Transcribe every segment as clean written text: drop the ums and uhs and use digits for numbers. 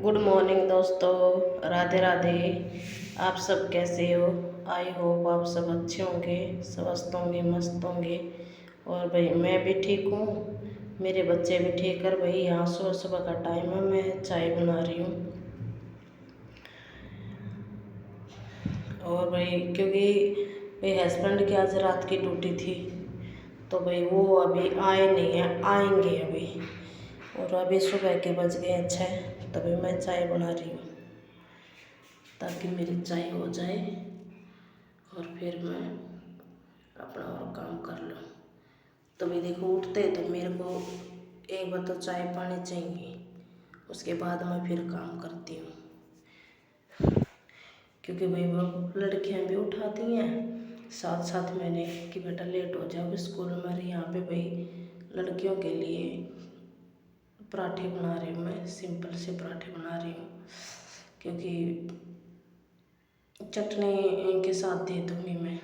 Good morning दोस्तों, राधे राधे। आप सब कैसे हो? आई होप आप सब अच्छे होंगे, स्वस्थ होंगे, मस्त होंगे। और भाई मैं भी ठीक हूँ, मेरे बच्चे भी ठीक। कर भाई यहाँ सुबह सुबह का टाइम है, मैं चाय बना रही हूँ। और भाई क्योंकि भाई हस्बैंड की आज रात की ड्यूटी थी, तो भाई वो अभी आए नहीं हैं, आएंगे अभी। और अभी सुबह के बज गए 6, तभी मैं चाय बना रही हूँ ताकि मेरी चाय हो जाए और फिर मैं अपना और काम कर लूँ। तो भाई देखो, उठते तो मेरे को एक बार तो चाय पानी चाहिए, उसके बाद मैं फिर काम करती हूँ। क्योंकि भाई वो लड़कियाँ भी उठाती हैं, साथ साथ मैंने कि बेटा लेट हो जाओ स्कूल में। यहाँ पे भाई लड़कियों के लिए पराठे बना रही हूँ, मैं सिंपल से पराठे बना रही हूँ, क्योंकि चटनी के साथ दे दूँगी मैं।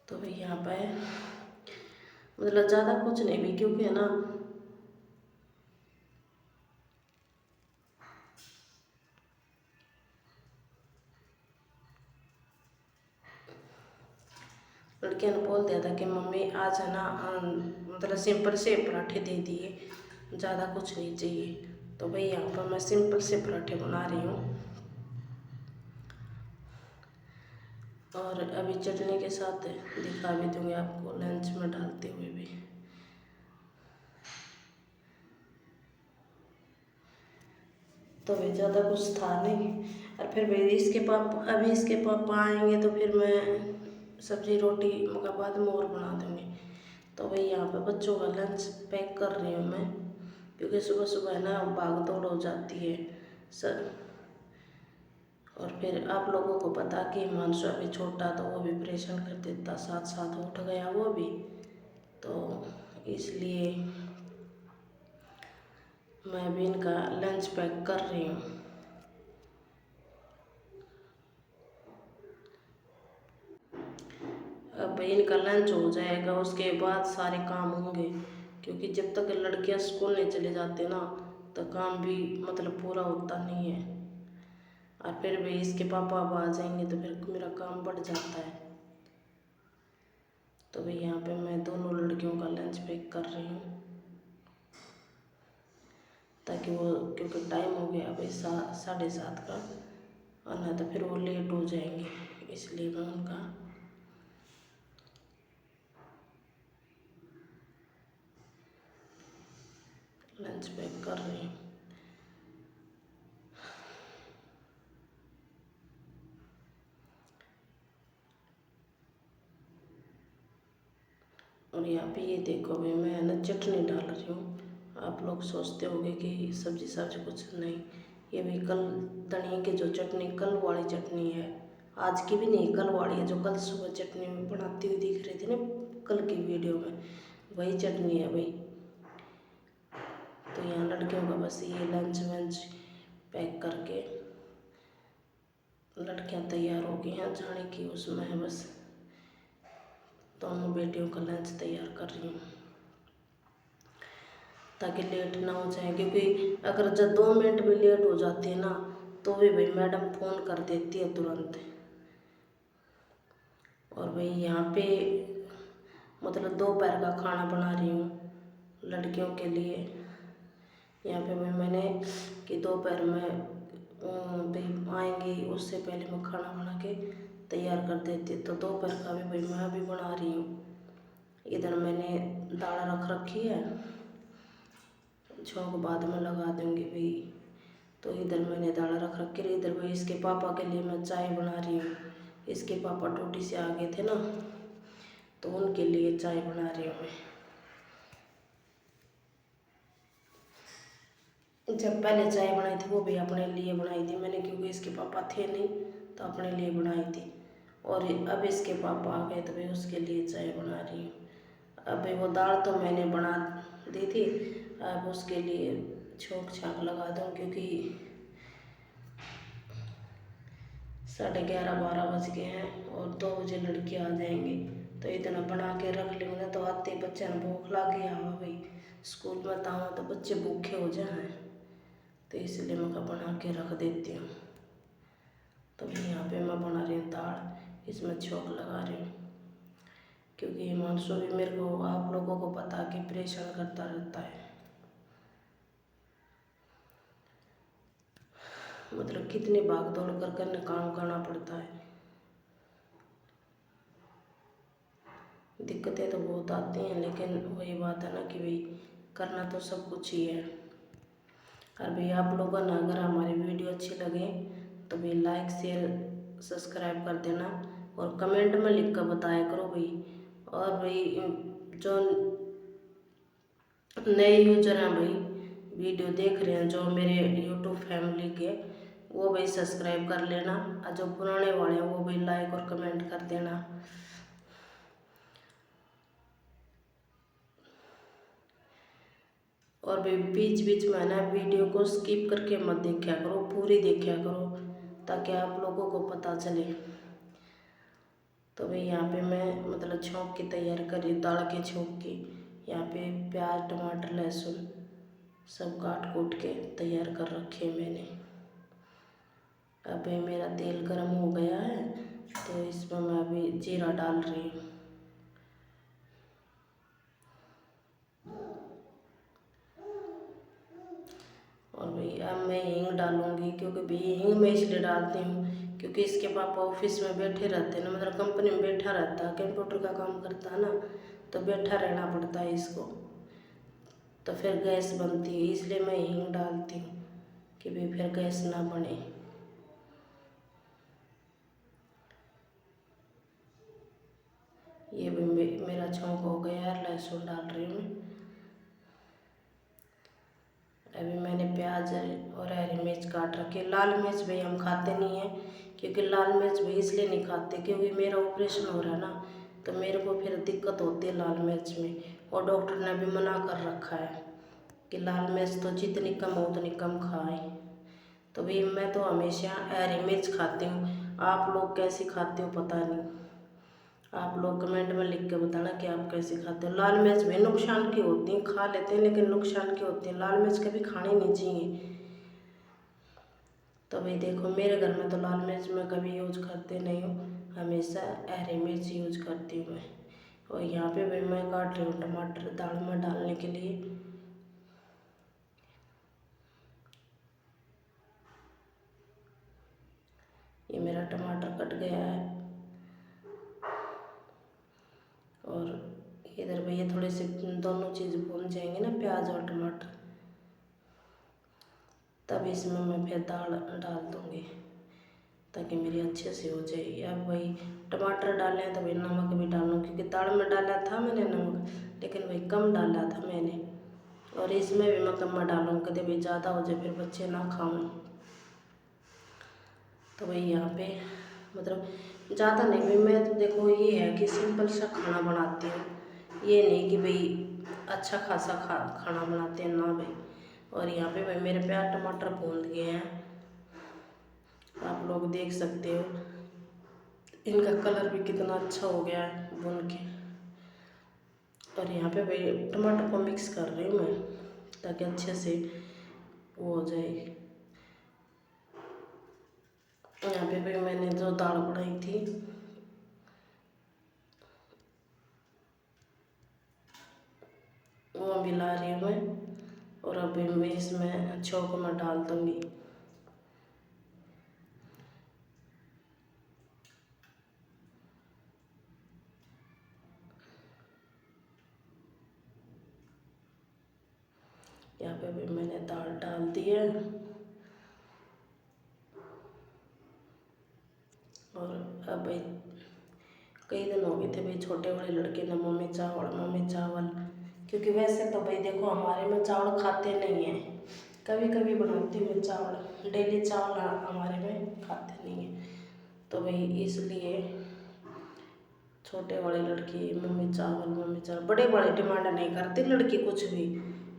तो भाई यहाँ पे मतलब ज़्यादा कुछ नहीं भी, क्योंकि है ना लड़कियों ने बोल दिया था कि मम्मी आज है ना मतलब सिंपल से पराठे दे दिए, ज़्यादा कुछ नहीं चाहिए। तो भाई यहाँ पर मैं सिंपल से पराठे बना रही हूँ। और अभी चटनी के साथ दिखा भी दूँगी आपको लंच में डालते हुए भी। तो भाई ज़्यादा कुछ था नहीं। और फिर भाई इसके पापा आएंगे तो फिर मैं सब्जी रोटी मगर बाद में और बना दूँगी। तो भाई यहाँ पे बच्चों का लंच पैक कर रही हूँ मैं, क्योंकि सुबह सुबह है ना भाग दौड़ हो जाती है सर। और फिर आप लोगों को पता कि हिमांशु अभी छोटा, तो वो भी परेशान कर देता, साथ साथ उठ गया वो भी, तो इसलिए मैं भी इनका लंच पैक कर रही हूँ। अब भाई इनका लंच हो जाएगा, उसके बाद सारे काम होंगे, क्योंकि जब तक लड़कियां स्कूल नहीं चले जाते ना तो काम भी मतलब पूरा होता नहीं है। और फिर भी इसके पापा अब आ जाएंगे तो फिर मेरा काम बढ़ जाता है। तो भाई यहाँ पे मैं दोनों लड़कियों का लंच पैक कर रही हूँ, ताकि वो, क्योंकि टाइम हो गया भाई 7:30 का, और ना तो फिर वो लेट हो जाएंगे, इसलिए मैं उनका लंच पैक कर रही हूँ। और यहाँ पे ये देखो भाई मैं है ना चटनी डाल रही हूँ। आप लोग सोचते होंगे कि सब्जी कुछ नहीं, ये भी कल धनिया की जो चटनी कल वाली चटनी है, आज की भी नहीं, कल वाली है, जो कल सुबह चटनी में बनाती हुई दिख रही थी ना कल की वीडियो में, वही चटनी है भाई। तो यहाँ लड़कियों का बस ये लंच वंच पैक करके लड़कियाँ तैयार हो गई हैं जाने की, उसमें है बस दोनों बेटियों का लंच तैयार कर रही हूँ ताकि लेट ना हो जाए। क्योंकि अगर जब 2 मिनट भी लेट हो जाती है ना तो भी भाई मैडम फ़ोन कर देती है तुरंत। और भाई यहाँ पे मतलब दोपहर का खाना बना रही हूँ लड़कियों के लिए। यहाँ पे भाई मैंने कि दोपहर में भाई आएंगी उससे पहले मैं खाना बना के तैयार कर देती, तो दोपहर का भी भाई मैं अभी बना रही हूँ। इधर मैंने दाल रख रखी है, छौंक बाद में लगा दूँगी भाई। तो इधर मैंने दाल रख रखी है, इधर भाई इसके पापा के लिए मैं चाय बना रही हूँ। इसके पापा ड्यूटी से आ गए थे ना, तो उनके लिए चाय बना रही हूँ मैं। जब पहले चाय बनाई थी वो भी अपने लिए बनाई थी मैंने, क्योंकि इसके पापा थे नहीं तो अपने लिए बनाई थी। और अब इसके पापा आ गए तो भाई उसके लिए चाय बना रही हूँ। अब भाई वो दाल तो मैंने बना दी थी, अब उसके लिए छोंक छाक लगा दूँ, क्योंकि 11:30-12 बज गए हैं और 2 बजे लड़के आ जाएंगे, तो इतना बना के रख लेंगे तो आते बच्चे ने भूख लगी आवा भाई स्कूल में ताऊँ तो बच्चे भूखे हो जाए, तो इसलिए मैं बना के रख देती हूँ। तो यहाँ पे मैं बना रही हूँ दाल, इसमें छोंक लगा रही हूँ क्योंकि हिमांशु भी मेरे को आप लोगों को पता कि परेशान करता रहता है। मतलब कितनी भाग दौड़ कर करने काम करना पड़ता है, दिक्कतें तो बहुत आती हैं, लेकिन वही बात है ना कि भाई करना तो सब कुछ ही है। और भाई आप लोगों ने अगर हमारी वीडियो अच्छी लगे तो भाई लाइक शेयर सब्सक्राइब कर देना और कमेंट में लिख कर बताया करो भाई। और भाई जो नए यूजर हैं भाई वीडियो देख रहे हैं जो मेरे यूट्यूब फैमिली के, वो भाई सब्सक्राइब कर लेना, और जो पुराने वाले हैं वो भाई लाइक और कमेंट कर देना। और भाई बीच बीच में ना वीडियो को स्किप करके मत देखा करो, पूरी देखा करो ताकि आप लोगों को पता चले। तो भाई यहाँ पे मैं मतलब छोंक की तैयारी करी, दाल के छोंक की। यहाँ पे प्याज टमाटर लहसुन सब काट कूट के तैयार कर रखे मैंने। अभी मेरा तेल गर्म हो गया है तो इसमें मैं अभी जीरा डाल रही हूँ। और भाई अब मैं हींग डालूंगी, क्योंकि भाई हींग मैं इसलिए डालती हूँ क्योंकि इसके पापा ऑफिस में बैठे रहते हैं ना, मतलब कंपनी में बैठा रहता है, कंप्यूटर का काम करता है ना, तो बैठा रहना पड़ता है इसको, तो फिर गैस बनती है, इसलिए मैं हींग डालती हूँ कि भाई फिर गैस ना बने। ये भी मेरा छौंक हो गया है, लहसुन डाल रही हूँ। अभी मैंने प्याज और हरी मिर्च काट रखी। लाल मिर्च भाई हम खाते नहीं हैं, क्योंकि लाल मिर्च भाई इसलिए नहीं खाते क्योंकि मेरा ऑपरेशन हो रहा है ना, तो मेरे को फिर दिक्कत होती है लाल मिर्च में, और डॉक्टर ने भी मना कर रखा है कि लाल मिर्च तो जितनी कम हो उतनी कम खाए। तो भाई मैं तो हमेशा हरी मिर्च खाती हूँ, आप लोग कैसी खाते हो पता नहीं, आप लोग कमेंट में लिख के बताना कि आप कैसे खाते हो। लाल मिर्च भी नुकसान की होती हैं, खा लेते हैं लेकिन नुकसान की होती है, लाल मिर्च कभी खानी नहीं चाहिए। तो भाई देखो मेरे घर में तो लाल मिर्च मैं कभी यूज करते नहीं हूँ, हमेशा हरी मिर्च यूज करती हूँ मैं। और यहाँ पे भी मैं काट रही हूँ टमाटर दाल में डालने के लिए। ये मेरा टमाटर कट गया है, और इधर भैया थोड़े से दोनों चीज़ भून जाएंगे ना, प्याज और टमाटर, तब इसमें मैं फिर दाल डाल दूँगी ताकि मेरी अच्छे से हो जाए। अब भाई टमाटर डाले हैं तो भाई नमक भी डालूँ, क्योंकि दाल में डाला था मैंने नमक, लेकिन भाई कम डाला था मैंने, और इसमें भी मैं कम डालूँ, कभी भाई ज़्यादा हो जाए फिर बच्चे ना खाऊँ। तो भाई यहाँ पे मतलब ज़्यादा नहीं भाई, मैं तो देखो ये है कि सिंपल सा खाना बनाती हूँ, ये नहीं कि भाई अच्छा खासा खाना बनाते हैं ना भाई। और यहाँ पे भाई मेरे प्याज टमाटर भून गए हैं, आप लोग देख सकते हो इनका कलर भी कितना अच्छा हो गया है भून के। और यहाँ पे भाई टमाटर को मिक्स कर रही हूँ मैं ताकि अच्छे से वो हो जाए। यहाँ पे भाई मैंने जो दाल बनाई थी वो मिला रही हूँ मैं, और अभी मैं इसमें छोंक में डाल दूँगी। यहाँ पे भी मैंने दाल डाल दी है, और अब भाई कई दिन हो गए थे भाई छोटे वाले लड़के ने मम्मी चावल, क्योंकि वैसे तो भाई देखो हमारे में चावल खाते नहीं हैं, कभी कभी बनाती हूँ चावल, डेली चावल हमारे में खाते नहीं हैं। तो भाई इसलिए छोटे वाले लड़की मम्मी चावल, बड़े बड़े डिमांड नहीं करती लड़की कुछ भी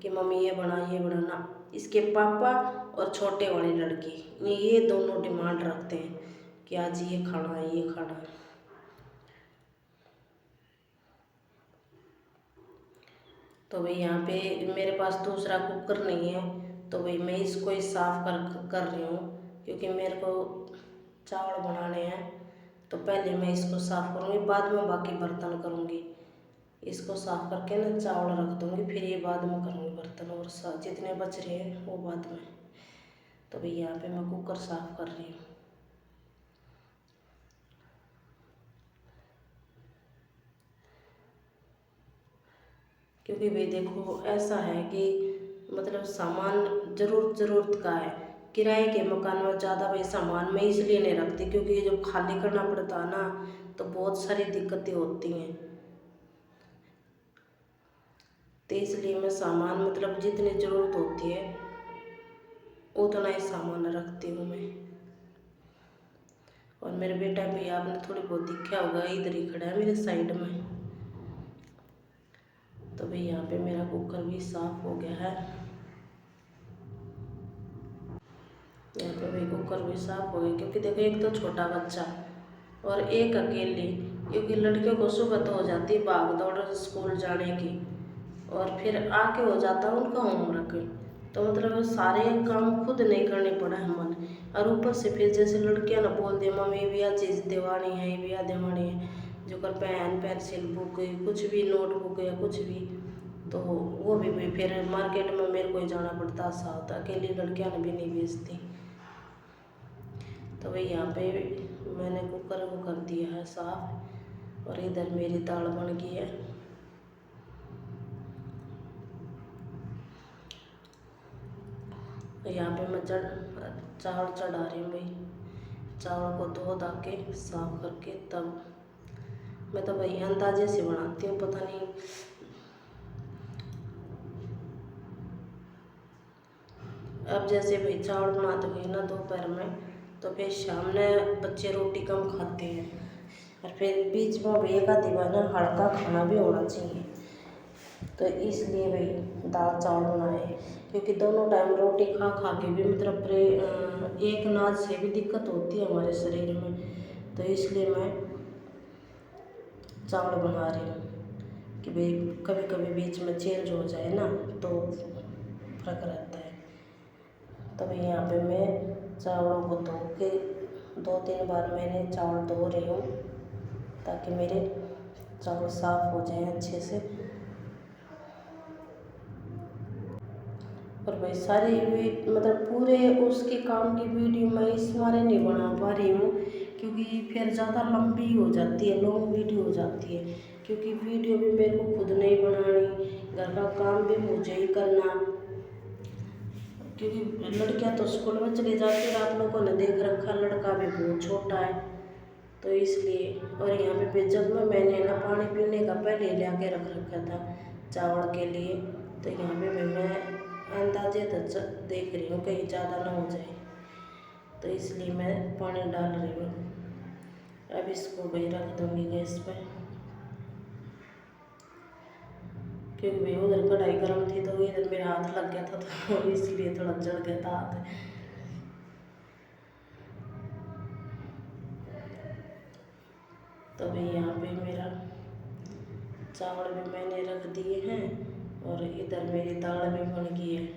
कि मम्मी ये बनाना, इसके पापा और छोटे वाली लड़की ये दोनों डिमांड रखते हैं कि आज ये खाना है ये खाना है। तो भाई यहाँ पे मेरे पास दूसरा कुकर नहीं है, तो भाई मैं इसको ही साफ कर रही हूँ, क्योंकि मेरे को चावल बनाने हैं। तो पहले मैं इसको साफ करूँगी, बाद में बाकी बर्तन करूँगी। इसको साफ करके ना चावल रख दूँगी, फिर ये बाद में करूँगी बर्तन, और जितने बच रहे हैं वो बाद में। तो भाई यहाँ पे मैं कुकर साफ कर रही हूँ। क्योंकि भाई देखो ऐसा है कि मतलब सामान ज़रूरत का है। किराए के मकान में ज़्यादा भाई सामान मैं इसलिए नहीं रखती, क्योंकि ये जब खाली करना पड़ता है ना, तो बहुत सारी दिक्कतें होती हैं। तो इसलिए मैं सामान मतलब जितनी ज़रूरत होती है उतना ही सामान रखती हूँ मैं। और मेरे बेटा भी आपने थोड़ी बहुत दिखा होगा, इधर ही खड़ा है मेरे साइड में। तो भाई यहाँ पे मेरा कुकर भी साफ हो गया है। यहाँ पे भाई कुकर भी साफ हो गया, क्योंकि देखो एक तो छोटा बच्चा और एक अकेली, क्योंकि लड़कियों को सुबह तो हो जाती है भाग दौड़ स्कूल जाने की, और फिर आके हो जाता उनका होमवर्क। तो मतलब सारे काम खुद नहीं करने पड़ा हमन, और ऊपर से फिर जैसे लड़कियां ना बोल दे मम्मी भी यह चीज़ दिवानी है, भी यह दिवानी है, जो कर पेन पेंसिल बुक कुछ भी नोटबुक या कुछ भी, तो वो भी फिर मार्केट में मेरे को ही जाना पड़ता साथ, अकेली लड़कियां भी नहीं बेचती। तो भाई यहाँ पे मैंने कुकर को कर दिया है साफ, और इधर मेरी दाल बन गई है। तो यहाँ पे मैं चावल चढ़ा रही हूँ भाई। चावल को धो धा के साफ करके तब मैं तो भाई अंदाजे से बनाती हूँ, पता नहीं अब जैसे भाई चावल बनाते हुए ना दोपहर में, तो फिर शाम में बच्चे रोटी कम खाते हैं, और फिर बीच में भाई एक आधी बार ना हल्का खाना भी होना चाहिए। तो इसलिए भाई दाल चावल बनाए, क्योंकि दोनों टाइम रोटी खा खा के भी मतलब एक अनाज से भी दिक्कत होती है हमारे शरीर में। तो इसलिए मैं चावल बना रही हूँ कि भाई कभी कभी बीच में चेंज हो जाए ना, तो फर्क रहता है। तो भाई यहाँ पे मैं चावलों को धो के 2-3 बार मैंने चावल धो रही हूँ, ताकि मेरे चावल साफ हो जाएं अच्छे से। और भाई सारी मतलब पूरे उसके काम की वीडियो मैं इस बारे नहीं बना पा रही हूँ, क्योंकि फिर ज़्यादा लंबी हो जाती है, लॉन्ग वीडियो हो जाती है। क्योंकि वीडियो भी मेरे को खुद नहीं बनानी, घर का काम भी मुझे ही करना, क्योंकि लड़कियां तो स्कूल में चली जाती है। आप लोगों ने देख रखा, लड़का भी बहुत छोटा है, तो इसलिए। और यहाँ पे जग में मैंने ना पानी पीने का पहले ले आके रख रखा था चावल के लिए। तो यहाँ पे मैं अंदाजे तक देख रही हूँ कहीं ज़्यादा ना हो जाए, तो इसलिए मैं पानी डाल रही हूँ। अब इसको भाई रख दूँगी गैस पे, क्योंकि भाई उधर कढ़ाई गर्म थी तो इधर मेरा हाथ लग गया था, तो इसलिए थोड़ा जल गया था हाथ। तो भाई यहाँ पे मेरा चावल भी मैंने रख दिए हैं, और इधर मेरी दाल भी बन गई है।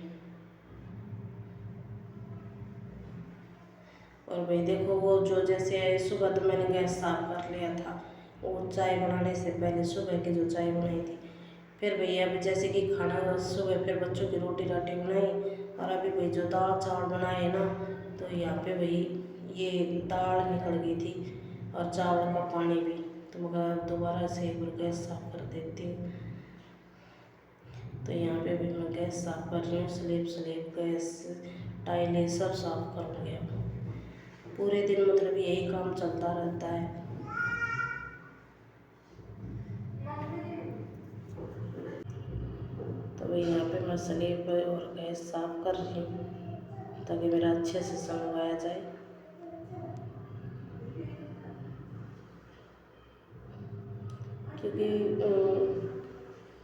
और भाई देखो वो जो जैसे सुबह तो मैंने गैस साफ कर लिया था, वो चाय बनाने से पहले सुबह की जो चाय बनाई थी। फिर भाई अभी जैसे कि खाना सुबह फिर बच्चों की रोटी राटी बनाई, और अभी भाई जो दाल चावल बनाए ना, तो यहाँ पे भाई ये दाल निकल गई थी और चावल का पानी भी। तो मगर दोबारा से एक बार गैस साफ कर देती हूँ। तो यहाँ पे भी मैं गैस साफ कर रही हूँ, स्लेब गैस टाइलें सब साफ कर लिया। पूरे दिन मतलब यही काम चलता रहता है। तो भाई यहाँ पे मैं स्लेब और गैस साफ कर रही हूँ, ताकि मेरा अच्छे से समझाया जाए। क्योंकि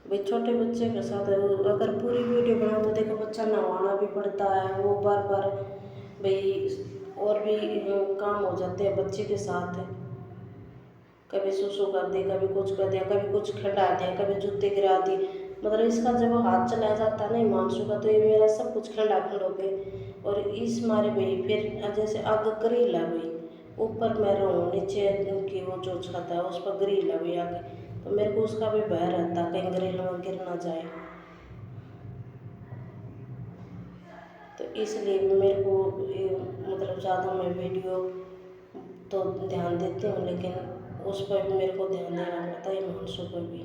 भाई छोटे बच्चे के साथ अगर पूरी वीडियो बनाओ तो देखो बच्चा नहवाना भी पड़ता है, वो बार बार भाई और भी काम हो जाते हैं बच्चे के साथ। कभी सुसु कर दे, कभी कुछ कर दिया, कभी कुछ खिला दिया, कभी जूते गिरा दिए, मतलब इसका जब हाथ चला जाता है ना हिमांशु का, तो ये मेरा सब कुछ खंडा खंड हो गए। और इस मारे भाई फिर जैसे आग ग्रिल है भाई, ऊपर मैं रहूँ, नीचे की वो जो छत है उस पर ग्रिल है भाई आगे, तो मेरे को उसका भी भय रहता कहीं ग्रिल में गिर ना जाए। तो इसलिए भी मेरे को मतलब ज़्यादा मैं वीडियो तो ध्यान देती हूँ, लेकिन उस पर भी मेरे को ध्यान देना पड़ता है, हिमांशु पर भी।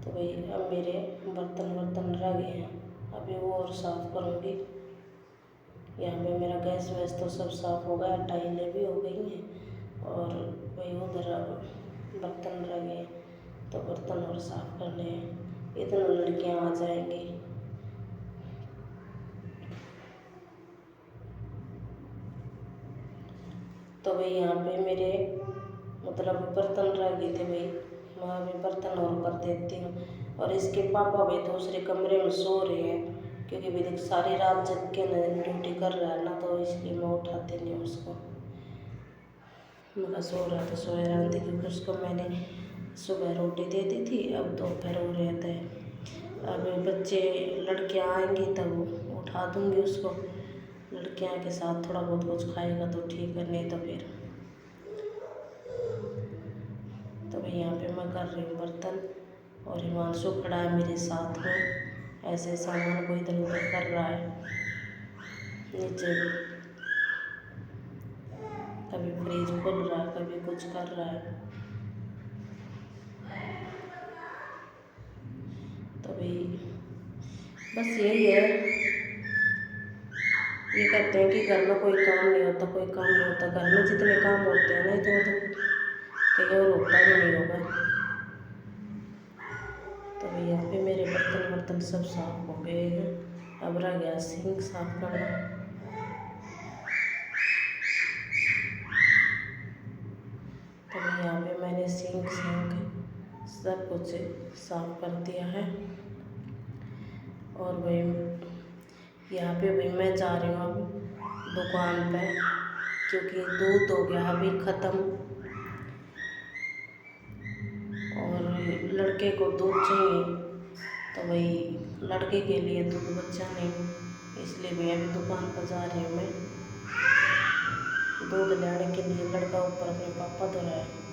तो भाई अब मेरे बर्तन रह गए हैं, अभी वो और साफ़ करूँगी। यहाँ पे मेरा गैस वैस तो सब साफ़ हो गया, टाइलें भी हो गई हैं, और वही उधर अब बर्तन रह गए, तो बर्तन और साफ़ करने हैं। इतना लड़कियाँ आ जाएंगी। तो भाई यहाँ पे मेरे मतलब बर्तन रह गए थे भाई, मैं अभी बर्तन और कर देती हूँ। और इसके पापा भाई दूसरे कमरे में सो रहे हैं, क्योंकि भाई देख सारी रात जग के ड्यूटी कर रहा है ना, तो इसलिए मैं उठाती नहीं उसको। मेरा सो रहा तो सोए रहने थे, क्योंकि उसको मैंने सुबह रोटी दे दी थी, अब दोपहर हो रहे थे। अब बच्चे लड़कियाँ आएंगी तब उठा दूँगी उसको, लड़कियाँ के साथ थोड़ा बहुत कुछ खाएगा तो ठीक है, नहीं तो फिर। तो भाई यहाँ पे मैं कर रही हूँ बर्तन, और हिमांशु खड़ा है मेरे साथ में, ऐसे सामान को इधर उधर कर रहा है। नीचे भी कभी फ्रिज खोल रहा है, कभी कुछ कर रहा है। तो भाई बस यही है, ये कहते हैं कि घर में कोई काम नहीं होता, कोई काम नहीं होता। घर में जितने काम होते हैं ना, इतने तो कहीं और होता भी नहीं होगा। तो भाई यहाँ पे मेरे बर्तन सब साफ हो गए हैं, अब रह गया सिंक साफ करना। तो भाई यहाँ पे मैंने सिंक सब कुछ साफ कर दिया है। और भाई यहाँ पे भाई मैं जा रही हूँ अब दुकान पे, क्योंकि दूध हो गया अभी ख़त्म, और लड़के को दूध चाहिए, तो भाई लड़के के लिए दूध बच्चा नहीं, इसलिए भाई अभी दुकान पर जा रही हूँ मैं दूध लेने के लिए। लड़का ऊपर अपने पापा तो रहा है।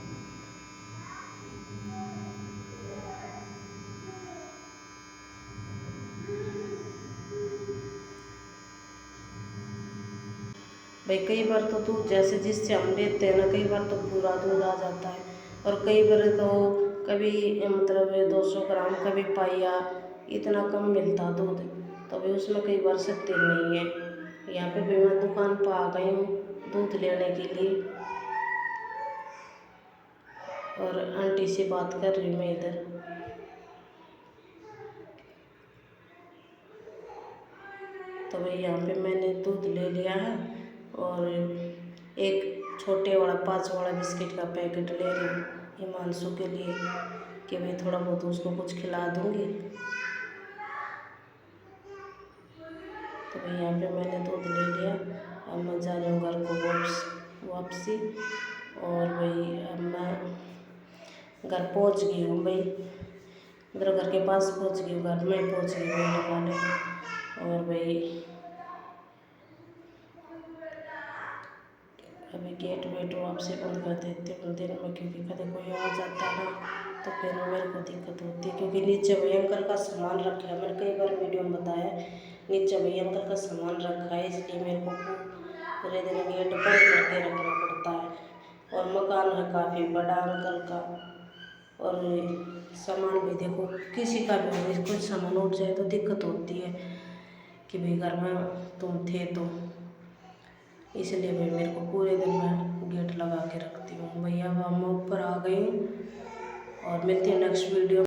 भाई कई बार तो दूध जैसे जिससे हम लेते हैं ना, कई बार तो पूरा दूध आ जाता है, और कई बार तो कभी मतलब 200 ग्राम, कभी पाइया, इतना कम मिलता दूध, तो भाई उसमें कई बार शक्ति नहीं है। यहाँ पे भी मैं दुकान पर आ गई हूँ दूध लेने के लिए, और आंटी से बात कर रही हूँ मैं इधर। तो भाई यहाँ पे मैंने दूध ले लिया है, और एक छोटे वाला 5 वाला बिस्किट का पैकेट ले रही हूँ हिमांशु के लिए, कि भाई थोड़ा बहुत उसको कुछ खिला दूँगी। तो भाई यहाँ पे मैंने दूध ले लिया, अब मैं जा रही हूँ घर को वापसी। और भाई अब मैं घर पहुँच गई हूँ भाई, मतलब घर के पास पहुँच गई हूँ, घर में पहुँच गई हूँ लगाने। और भाई अभी गेट वेट वापसी बंद कर देती हूँ दिन में, क्योंकि कभी कोई आ जाता है ना, तो फिर मेरे को दिक्कत होती है। क्योंकि नीचे भयंकर का सामान रखा है, मैंने कई बार वीडियो में बताया, नीचे भयंकर का सामान रखा है, इसलिए मेरे को पूरे दिन गेट बंद करके रखना पड़ता है। और मकान है काफ़ी बड़ा अंकल का, और सामान भी देखो किसी का भी हो, कुछ सामान उठ जाए तो दिक्कत होती है कि भाई घर में तुम थे तो, इसलिए भाई मेरे को पूरे दिन मैं गेट लगा के रखती हूँ। भैया अब मैं ऊपर आ गई हूँ, और मिलती है नेक्स्ट वीडियो।